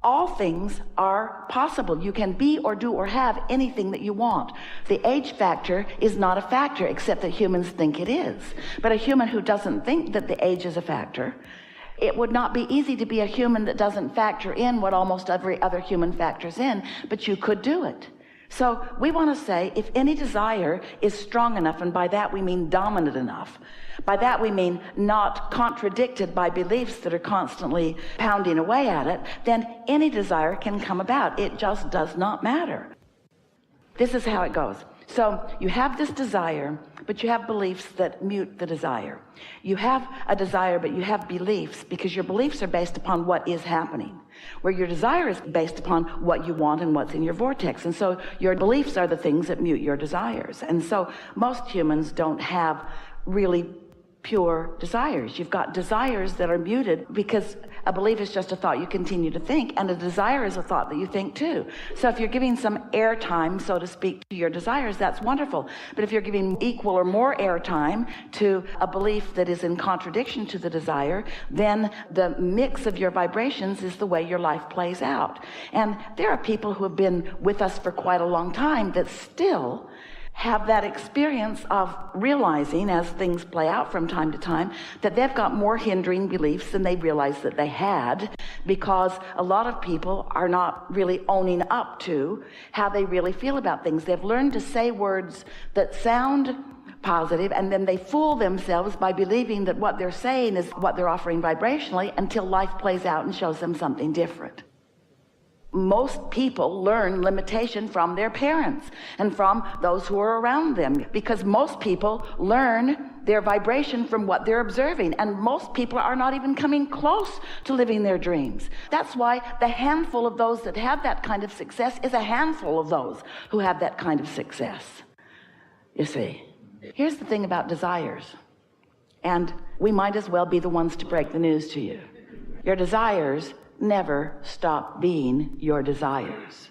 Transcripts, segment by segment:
All things are possible. You can be or do or have anything that you want. The age factor is not a factor, except that humans think it is. But a human who doesn't think that the age is a factor, it would not be easy to be a human that doesn't factor in what almost every other human factors in, but you could do it. So we want to say, if any desire is strong enough, and by that we mean dominant enough, by that we mean not contradicted by beliefs that are constantly pounding away at it, then any desire can come about. It just does not matter. This is how it goes. So you have this desire, but you have beliefs that mute the desire. You have a desire, but you have beliefs, because your beliefs are based upon what is happening, where your desire is based upon what you want and what's in your vortex. And so your beliefs are the things that mute your desires. And so most humans don't have really pure desires. You've got desires that are muted because a belief is just a thought you continue to think, and a desire is a thought that you think too. So if you're giving some airtime, so to speak, to your desires, that's wonderful. But if you're giving equal or more airtime to a belief that is in contradiction to the desire, then the mix of your vibrations is the way your life plays out. And there are people who have been with us for quite a long time that still have that experience of realizing, as things play out from time to time, that they've got more hindering beliefs than they realized that they had, because a lot of people are not really owning up to how they really feel about things. They've learned to say words that sound positive, and then they fool themselves by believing that what they're saying is what they're offering vibrationally, until life plays out and shows them something different. Most people learn limitation from their parents and from those who are around them, because most people learn their vibration from what they're observing, and most people are not even coming close to living their dreams. That's why the handful of those that have that kind of success is a handful of those who have that kind of success. You see, here's the thing about desires, and we might as well be the ones to break the news to you. Your desires never stop being your desires.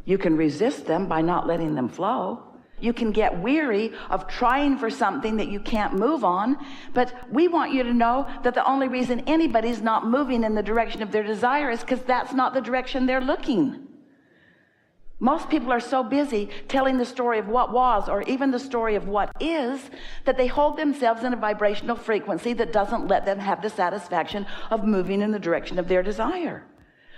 You can resist them by not letting them flow. You can get weary of trying for something that you can't move on, but we want you to know that the only reason anybody's not moving in the direction of their desire is because that's not the direction they're looking. Most people are so busy telling the story of what was, or even the story of what is, that they hold themselves in a vibrational frequency that doesn't let them have the satisfaction of moving in the direction of their desire.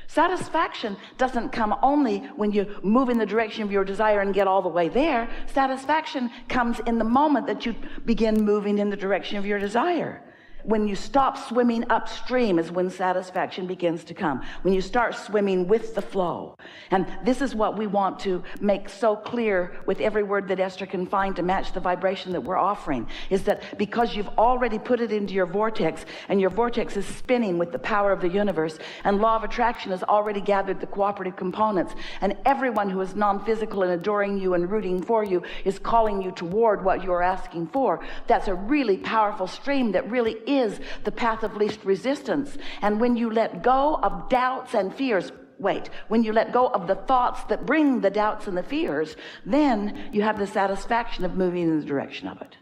Satisfaction doesn't come only when you move in the direction of your desire and get all the way there. Satisfaction comes in the moment that you begin moving in the direction of your desire. When you stop swimming upstream is when satisfaction begins to come. When you start swimming with the flow. And this is what we want to make so clear with every word that Esther can find to match the vibration that we're offering, is that because you've already put it into your vortex, and your vortex is spinning with the power of the universe, and law of attraction has already gathered the cooperative components, and everyone who is non-physical and adoring you and rooting for you is calling you toward what you're asking for. That's a really powerful stream that really is the path of least resistance. And when you let go of doubts and fears, when you let go of the thoughts that bring the doubts and the fears, then you have the satisfaction of moving in the direction of it.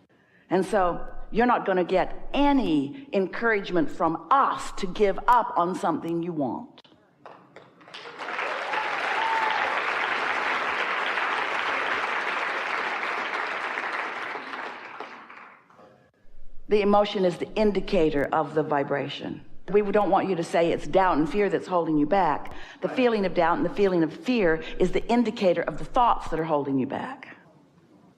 And so you're not going to get any encouragement from us to give up on something you want. The emotion is the indicator of the vibration. We don't want you to say it's doubt and fear that's holding you back. The feeling of doubt and the feeling of fear is the indicator of the thoughts that are holding you back.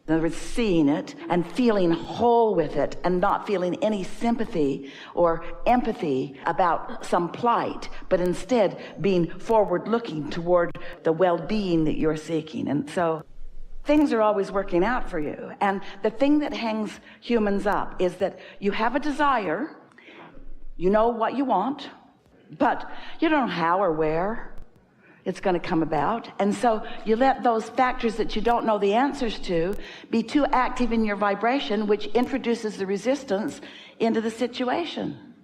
In other words, seeing it and feeling whole with it, and not feeling any sympathy or empathy about some plight, but instead being forward-looking toward the well-being that you're seeking. And so things are always working out for you. And the thing that hangs humans up is that you have a desire, you know what you want, but you don't know how or where it's going to come about. And so you let those factors that you don't know the answers to be too active in your vibration, which introduces the resistance into the situation.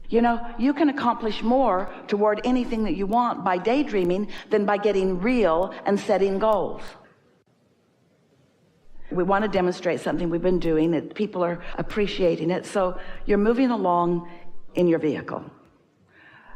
You know, you can accomplish more toward anything that you want by daydreaming than by getting real and setting goals. We want to demonstrate something we've been doing that people are appreciating it. So you're moving along in your vehicle.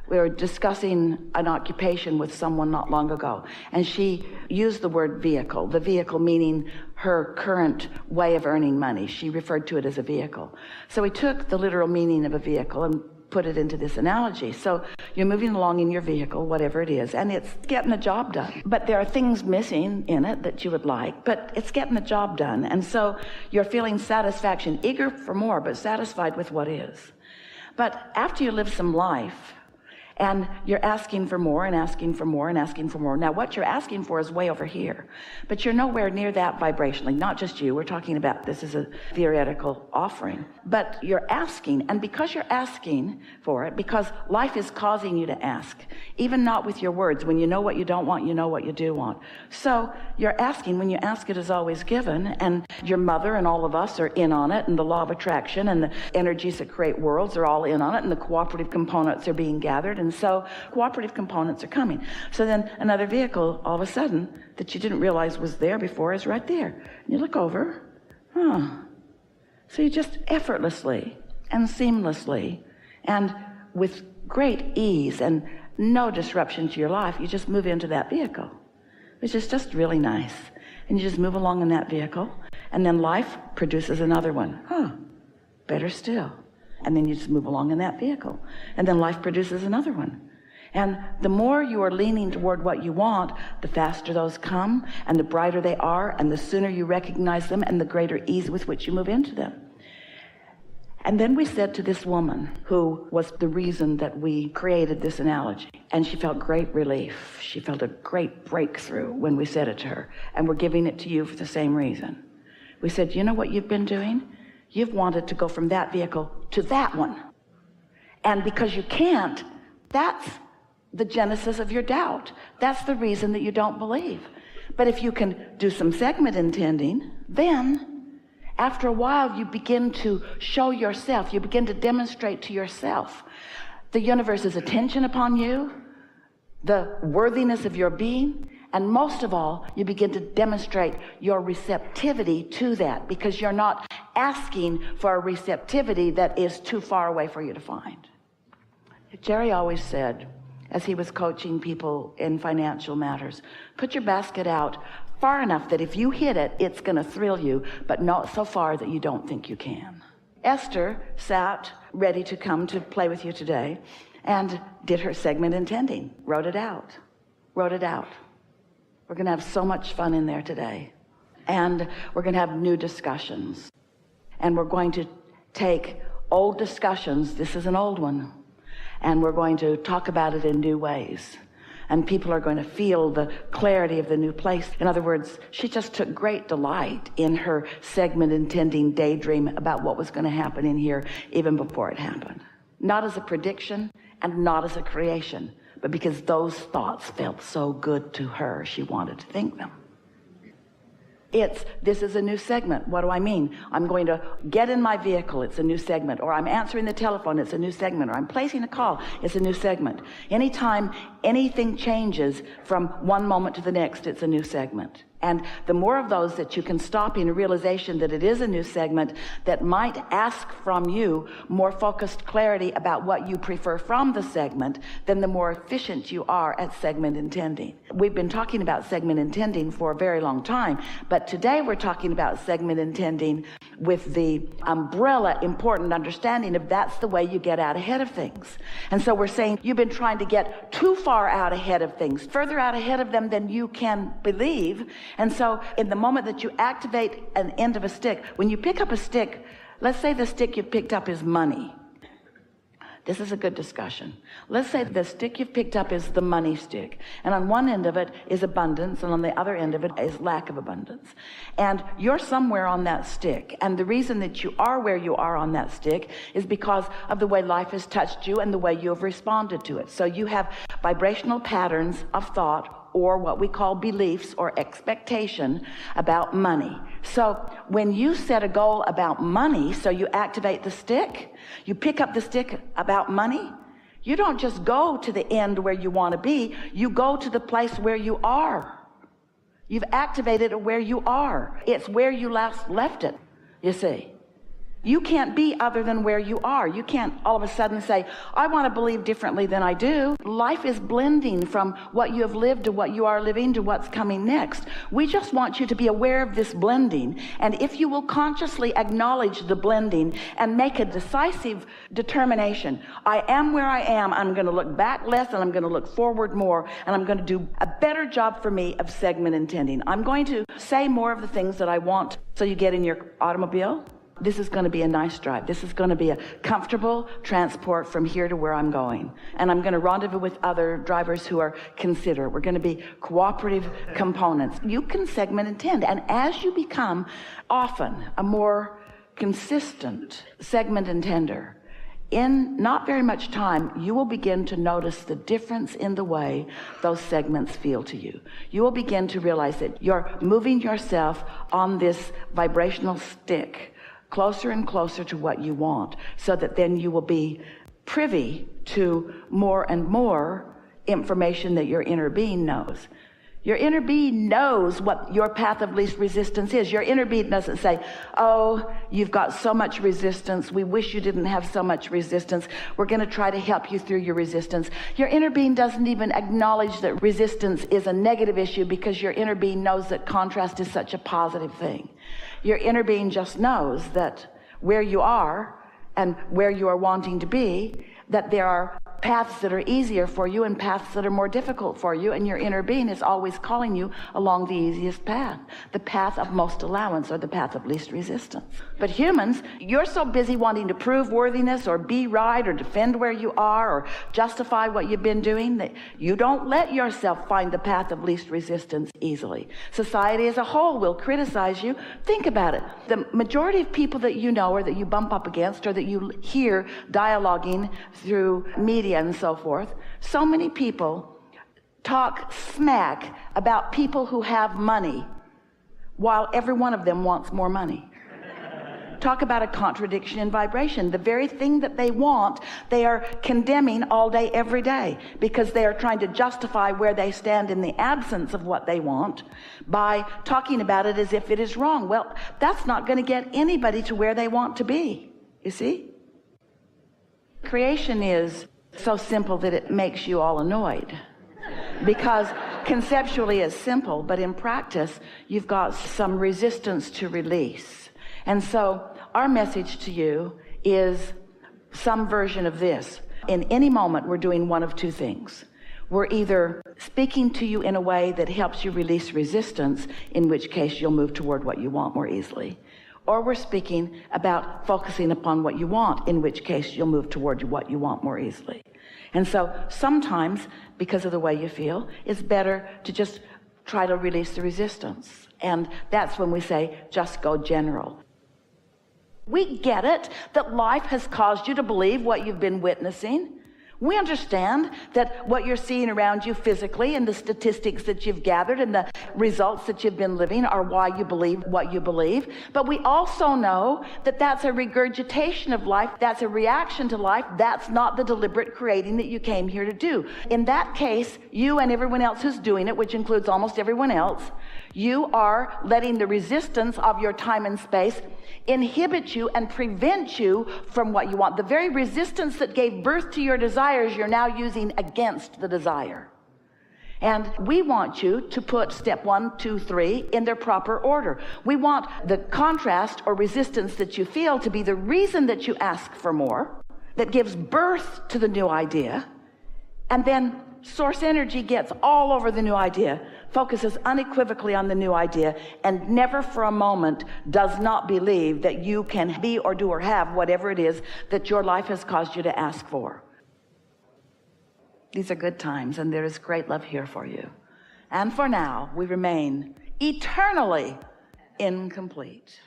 We were discussing an occupation with someone not long ago, and she used the word vehicle, the vehicle meaning her current way of earning money. She referred to it as a vehicle. So we took the literal meaning of a vehicle and put it into this analogy. So you're moving along in your vehicle, whatever it is, and it's getting the job done. But there are things missing in it that you would like, but it's getting the job done. And so you're feeling satisfaction, eager for more, but satisfied with what is. But after you live some life, and you're asking for more and asking for more and asking for more. Now, what you're asking for is way over here, but you're nowhere near that vibrationally. Not just you. We're talking about this is a theoretical offering. But you're asking, and because you're asking for it, because life is causing you to ask, even not with your words. When you know what you don't want, you know what you do want. So you're asking. When you ask, it is always given, and your mother and all of us are in on it, and the law of attraction and the energies that create worlds are all in on it, and the cooperative components are being gathered. And so cooperative components are coming. So then another vehicle, all of a sudden, that you didn't realize was there before is right there. And you look over, So you just effortlessly and seamlessly and with great ease and no disruption to your life, you just move into that vehicle, which is just really nice. And you just move along in that vehicle, and then life produces another one. Better still. And then you just move along in that vehicle. And then life produces another one. And the more you are leaning toward what you want, the faster those come, and the brighter they are, and the sooner you recognize them, and the greater ease with which you move into them. And then we said to this woman, who was the reason that we created this analogy, and she felt great relief. She felt a great breakthrough when we said it to her. And we're giving it to you for the same reason. We said, you know what you've been doing? You've wanted to go from that vehicle to that one. And because you can't, that's the genesis of your doubt. That's the reason that you don't believe. But if you can do some segment intending, then after a while you begin to show yourself, you begin to demonstrate to yourself the universe's attention upon you, the worthiness of your being, and most of all, you begin to demonstrate your receptivity to that, because you're not asking for a receptivity that is too far away for you to find. Jerry always said, as he was coaching people in financial matters, put your basket out far enough that if you hit it, it's going to thrill you, but not so far that you don't think you can. Esther sat ready to come to play with you today and did her segment intending, wrote it out. We're going to have so much fun in there today. And we're going to have new discussions. And we're going to take old discussions. This is an old one. And we're going to talk about it in new ways. And people are going to feel the clarity of the new place. In other words, she just took great delight in her segment intending daydream about what was going to happen in here even before it happened. Not as a prediction and not as a creation, but because those thoughts felt so good to her, she wanted to think them. This is a new segment. What do I mean? I'm going to get in my vehicle, it's a new segment. Or I'm answering the telephone, it's a new segment. Or I'm placing a call, it's a new segment. Anytime anything changes from one moment to the next, it's a new segment. And the more of those that you can stop in realization that it is a new segment that might ask from you more focused clarity about what you prefer from the segment, then the more efficient you are at segment intending. We've been talking about segment intending for a very long time, but today we're talking about segment intending with the umbrella important understanding of that's the way you get out ahead of things. And so we're saying you've been trying to get too far out ahead of things, further out ahead of them than you can believe. And so in the moment that you activate an end of a stick, when you pick up a stick, let's say the stick you picked up is money. This is a good discussion. Let's say the stick you've picked up is the money stick. And on one end of it is abundance, and on the other end of it is lack of abundance. And you're somewhere on that stick. And the reason that you are where you are on that stick is because of the way life has touched you and the way you have responded to it. So you have vibrational patterns of thought, or what we call beliefs or expectation about money. So when you set a goal about money, so you activate the stick, you pick up the stick about money, you don't just go to the end where you want to be, you go to the place where you are. You've activated it where you are. It's where you last left it, you see. You can't be other than where you are. You can't all of a sudden say, I want to believe differently than I do. Life is blending from what you have lived to what you are living to what's coming next. We just want you to be aware of this blending. And if you will consciously acknowledge the blending and make a decisive determination, I am where I am. I'm going to look back less and I'm going to look forward more. And I'm going to do a better job for me of segment intending. I'm going to say more of the things that I want. So you get in your automobile. This is going to be a nice drive. This is going to be a comfortable transport from here to where I'm going. And I'm going to rendezvous with other drivers who are considerate. We're going to be cooperative components. You can segment intend. And as you become often a more consistent segment intender, in not very much time, you will begin to notice the difference in the way those segments feel to you. You will begin to realize that you're moving yourself on this vibrational stick closer and closer to what you want, so that then you will be privy to more and more information that your inner being knows. Your inner being knows what your path of least resistance is. Your inner being doesn't say, oh, you've got so much resistance. We wish you didn't have so much resistance. We're going to try to help you through your resistance. Your inner being doesn't even acknowledge that resistance is a negative issue, because your inner being knows that contrast is such a positive thing. Your inner being just knows that where you are and where you are wanting to be, that there are paths that are easier for you and paths that are more difficult for you, and your inner being is always calling you along the easiest path, the path of most allowance, or the path of least resistance. But humans, you're so busy wanting to prove worthiness or be right or defend where you are or justify what you've been doing, that you don't let yourself find the path of least resistance easily. Society as a whole will criticize you. Think about it. The majority of people that you know or that you bump up against or that you hear dialoguing through media and so forth, so many people talk smack about people who have money while every one of them wants more money. Talk about a contradiction in vibration. The very thing that they want, they are condemning all day, every day, because they are trying to justify where they stand in the absence of what they want by talking about it as if it is wrong. Well, that's not going to get anybody to where they want to be, you see? Creation is so simple that it makes you all annoyed, because conceptually it's simple, but in practice you've got some resistance to release. And so our message to you is some version of this. In any moment we're doing one of two things. We're either speaking to you in a way that helps you release resistance, in which case you'll move toward what you want more easily, or we're speaking about focusing upon what you want, in which case you'll move toward what you want more easily. And so sometimes, because of the way you feel, it's better to just try to release the resistance. And that's when we say, just go general. We get it that life has caused you to believe what you've been witnessing. We understand that what you're seeing around you physically and the statistics that you've gathered and the results that you've been living are why you believe what you believe. But we also know that that's a regurgitation of life. That's a reaction to life. That's not the deliberate creating that you came here to do. In that case, you and everyone else who's doing it, which includes almost everyone else, you are letting the resistance of your time and space inhibit you and prevent you from what you want. The very resistance that gave birth to your desires, you're now using against the desire. And we want you to put step 1, 2, 3 in their proper order. We want the contrast or resistance that you feel to be the reason that you ask for more, that gives birth to the new idea, and then source energy gets all over the new idea, focuses unequivocally on the new idea, and never for a moment does not believe that you can be or do or have whatever it is that your life has caused you to ask for. These are good times, and there is great love here for you. And for now, we remain eternally incomplete.